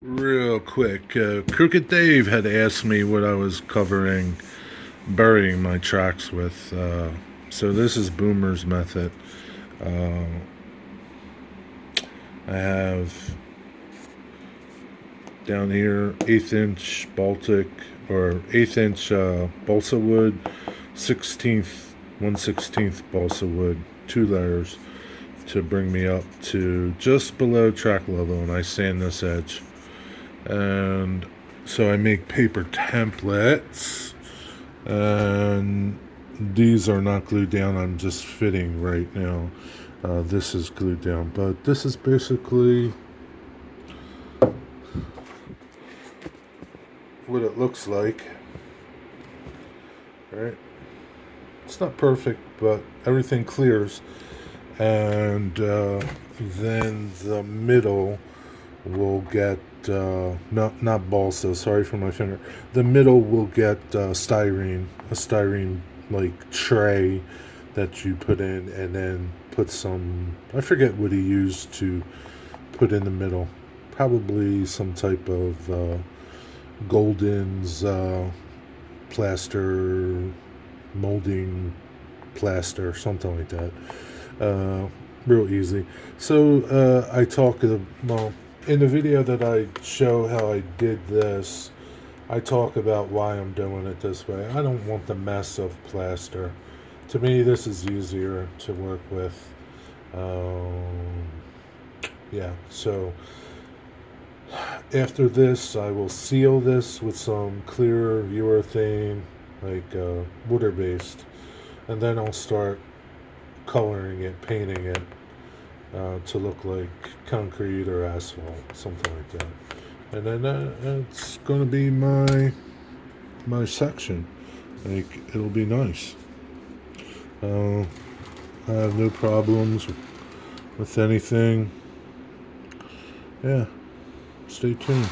Real quick, Crooked Dave had asked me what I was burying my tracks with. So this is Boomer's method. Uh, I have down here 1/8 inch Baltic or 1/8 inch balsa wood, 16th, 1/16 balsa wood, 2 layers to bring me up to just below track level, and I sand this edge. And so I make paper templates, and these are not glued down. I'm just fitting right now. This is glued down, but this is basically what it looks like. Right? It's not perfect, but everything clears, and then the middle will get not balsa. Sorry for my finger. The middle will get a styrene like tray that you put in, and then put some. I forget what he used to put in the middle. Probably some type of Golden's plaster, molding plaster, something like that. Real easy. So I talk well in the video that I show how I did this. I talk about why I'm doing it this way. I don't want the mess of plaster. To me, this is easier to work with. Yeah. So after this, I will seal this with some clear urethane, like water-based, and then I'll start coloring it, painting it to look like concrete or asphalt, something like that. And then it's going to be my section. Like, it'll be nice. I have no problems with anything. Yeah, stay tuned.